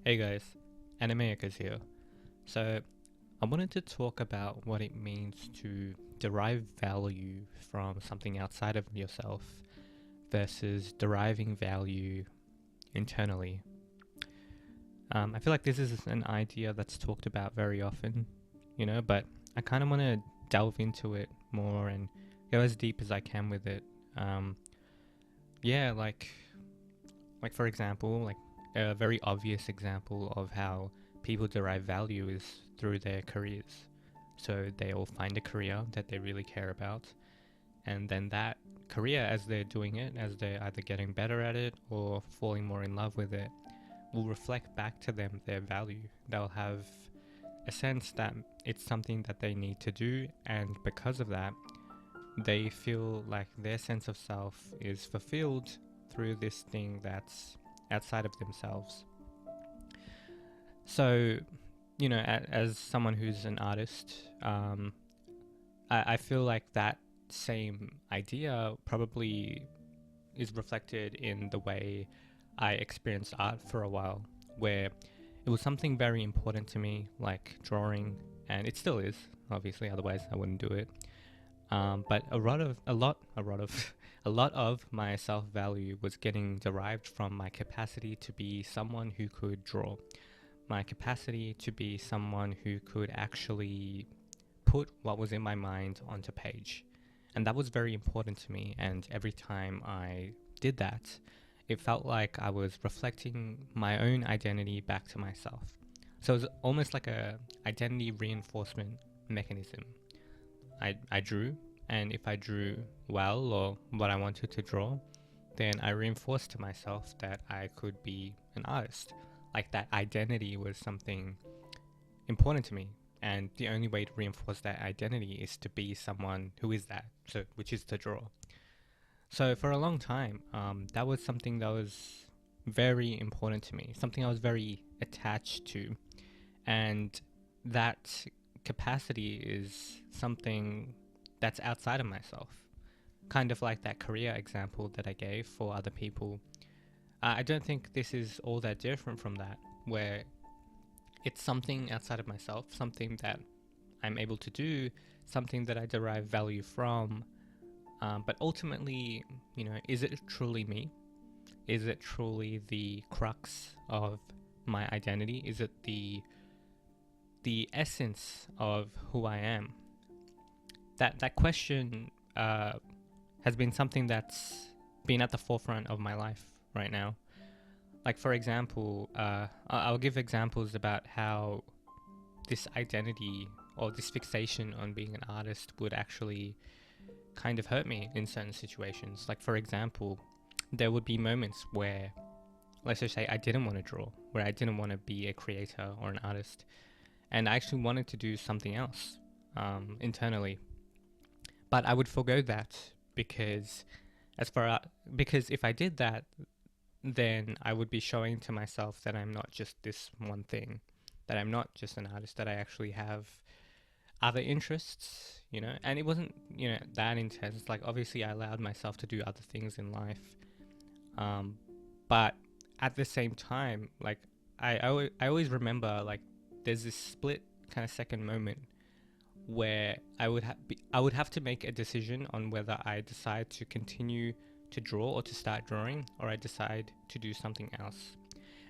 Hey guys, Animeikers here. So, I wanted to talk about what it means to derive value from something outside of yourself versus deriving value internally. I feel like this is an idea that's talked about very often, but I kind of want to delve into it more and go as deep as I can with it. Um, yeah, like for example, like a very obvious example of how people derive value is through their careers. So they'll find a career that they really care about, and then that career, as they're doing it, as they're either getting better at it or falling more in love with it, will reflect back to them their value. They'll have a sense that it's something that they need to do, and because of that, they feel like their sense of self is fulfilled through this thing that's outside of themselves. So, as someone who's an artist, I feel like that same idea probably is reflected in the way I experienced art for a while, where it was something very important to me, like drawing, and it still is, obviously, otherwise I wouldn't do it. But a lot of my self value was getting derived from my capacity to be someone who could draw, my capacity to be someone who could actually put what was in my mind onto page. And that was very important to me. And every time I did that, it felt like I was reflecting my own identity back to myself. So it was almost like a identity reinforcement mechanism. I drew, and if I drew well or what I wanted to draw, then I reinforced to myself that I could be an artist. Like that identity was something important to me, and the only way to reinforce that identity is to be someone who is that, so which is to draw. So for a long time, that was something that was very important to me, something I was very attached to, and that capacity is something that's outside of myself. Kind of like that career example that I gave for other people. I don't think this is all that different from that, where it's something outside of myself, something that I'm able to do, something that I derive value from. But ultimately, is it truly me? Is it truly the crux of my identity? Is it the essence of who I am? That question has been something that's been at the forefront of my life right now. Like for example, I'll give examples about how this identity or this fixation on being an artist would actually kind of hurt me in certain situations. Like for example, there would be moments where, let's just say, I didn't want to draw, where I didn't want to be a creator or an artist, and I actually wanted to do something else internally. But I would forego that because, as far because if I did that, then I would be showing to myself that I'm not just this one thing, that I'm not just an artist, that I actually have other interests, and it wasn't, that intense. Like, obviously, I allowed myself to do other things in life. But at the same time, like, I always remember, like, there's this split kind of second moment where I would have to make a decision on whether I decide to continue to draw or to start drawing, or I decide to do something else.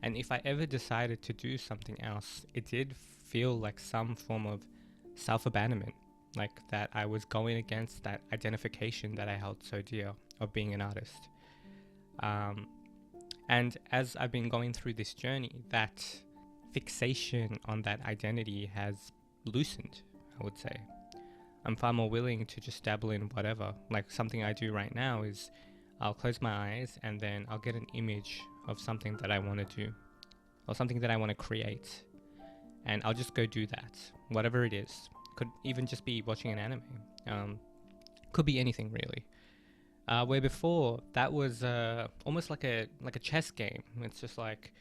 And if I ever decided to do something else, it did feel like some form of self-abandonment, like that I was going against that identification that I held so dear of being an artist. And as I've been going through this journey, that fixation on that identity has loosened, I would say. I'm far more willing to just dabble in whatever. Like something I do right now is I'll close my eyes and then I'll get an image of something that I want to do or something that I want to create, and I'll just go do that, whatever it is. Could even just be watching an anime. Could be anything really. Where before that was almost like a chess game. It's just like,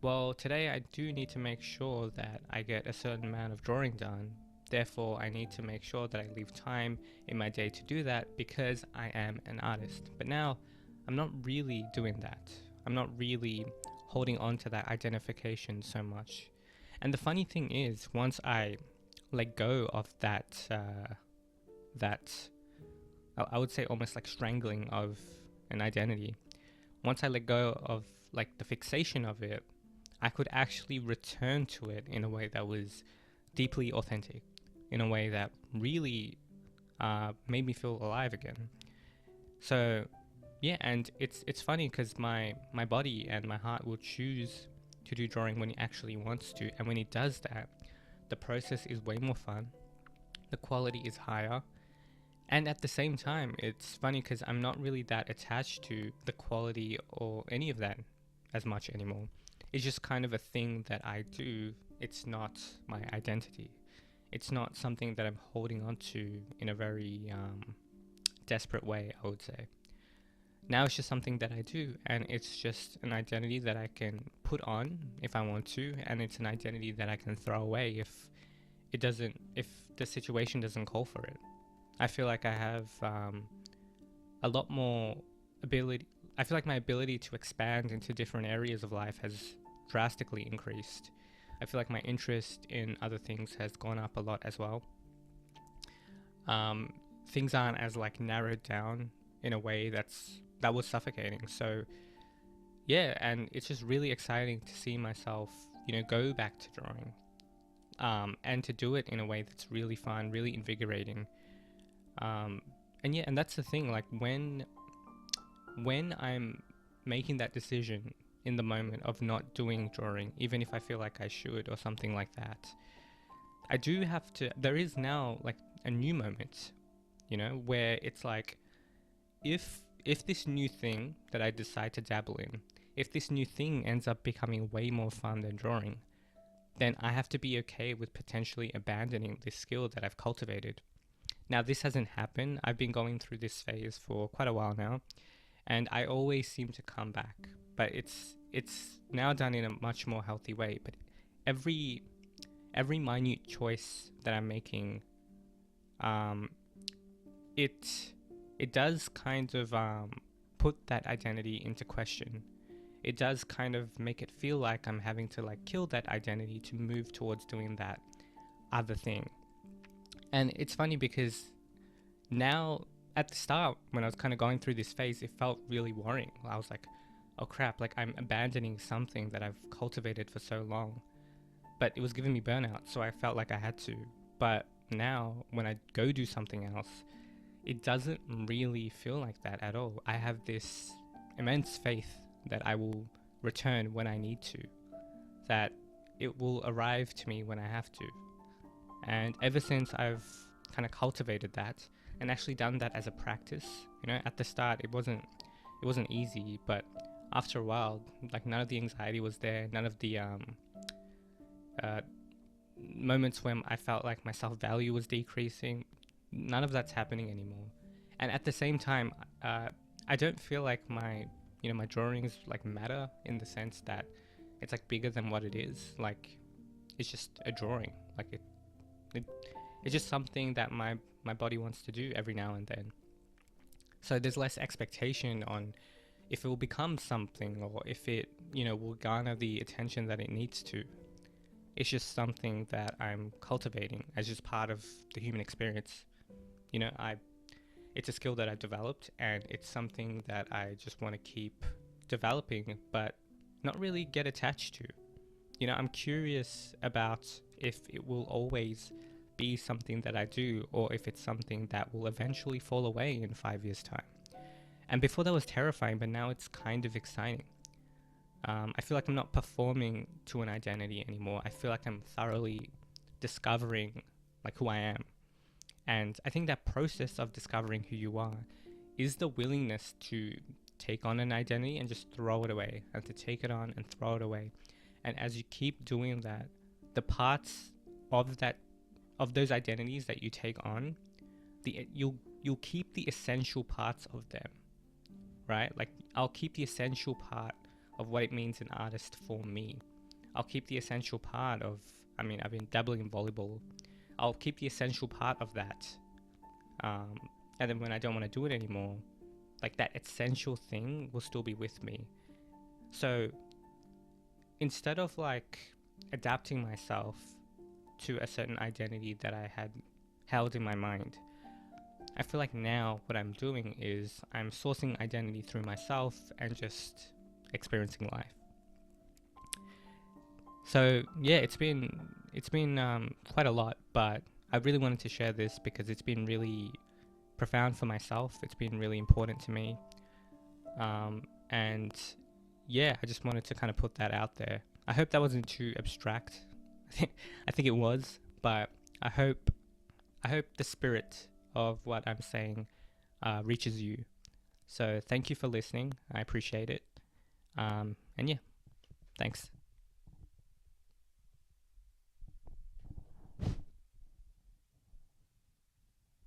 well, today I do need to make sure that I get a certain amount of drawing done. Therefore, I need to make sure that I leave time in my day to do that because I am an artist. But now, I'm not really doing that. I'm not really holding on to that identification so much. And the funny thing is, once I let go of that I would say almost like strangling of an identity, once I let go of like the fixation of it, I could actually return to it in a way that was deeply authentic, in a way that really made me feel alive again. So yeah, and it's funny because my body and my heart will choose to do drawing when it actually wants to, and when it does that, the process is way more fun, the quality is higher, and at the same time, it's funny because I'm not really that attached to the quality or any of that as much anymore. It's just kind of a thing that I do. It's not my identity. It's not something that I'm holding on to in a very desperate way, I would say. Now it's just something that I do, and it's just an identity that I can put on if I want to, and it's an identity that I can throw away if the situation doesn't call for it. I feel like I have a lot more ability. I feel like my ability to expand into different areas of life has drastically increased. I feel like my interest in other things has gone up a lot as well. Things aren't as like narrowed down in a way that was suffocating. So yeah, and it's just really exciting to see myself, go back to drawing, and to do it in a way that's really fun, really invigorating. And yeah, and that's the thing, like when I'm making that decision in the moment of not doing drawing, even if I feel like I should or something like that, I do have to, there is now like a new moment, where it's like, if this new thing that I decide to dabble in, if this new thing ends up becoming way more fun than drawing, then I have to be okay with potentially abandoning this skill that I've cultivated. Now, this hasn't happened. I've been going through this phase for quite a while now, and I always seem to come back. But it's now done in a much more healthy way. But every minute choice that I'm making, it does kind of put that identity into question. It does kind of make it feel like I'm having to like kill that identity to move towards doing that other thing. And it's funny because now, at the start, when I was kind of going through this phase, it felt really worrying. I was like, oh crap, like I'm abandoning something that I've cultivated for so long. But it was giving me burnout, so I felt like I had to. But now, when I go do something else, it doesn't really feel like that at all. I have this immense faith that I will return when I need to, that it will arrive to me when I have to. And ever since I've kind of cultivated that and actually done that as a practice, at the start it wasn't easy, but after a while, like none of the anxiety was there, none of the moments when I felt like my self-value was decreasing, none of that's happening anymore. And at the same time, I don't feel like my drawings like matter in the sense that it's like bigger than what it is. Like it's just a drawing. Like it's just something that my body wants to do every now and then. So there's less expectation on if it will become something or if it, will garner the attention that it needs to. It's just something that I'm cultivating as just part of the human experience. It's a skill that I've developed, and it's something that I just want to keep developing, but not really get attached to. I'm curious about if it will always be something that I do, or if it's something that will eventually fall away in 5 years' time. And before that was terrifying, but now it's kind of exciting. I feel like I'm not performing to an identity anymore. I feel like I'm thoroughly discovering like who I am. And I think that process of discovering who you are is the willingness to take on an identity and just throw it away, and to take it on and throw it away. And as you keep doing that, the parts of those identities that you take on, you'll keep the essential parts of them, right? Like I'll keep the essential part of what it means an artist for me. I'll keep the essential part of, I've been dabbling in volleyball. I'll keep the essential part of that. And then when I don't want to do it anymore, like that essential thing will still be with me. So instead of like adapting myself to a certain identity that I had held in my mind, I feel like now what I'm doing is I'm sourcing identity through myself and just experiencing life. So yeah, it's been quite a lot, but I really wanted to share this because it's been really profound for myself. It's been really important to me, and yeah, I just wanted to kind of put that out there. I hope that wasn't too abstract. I think it was, but I hope I hope the spirit of what I'm saying reaches you. So thank you for listening. I appreciate it. And yeah, thanks.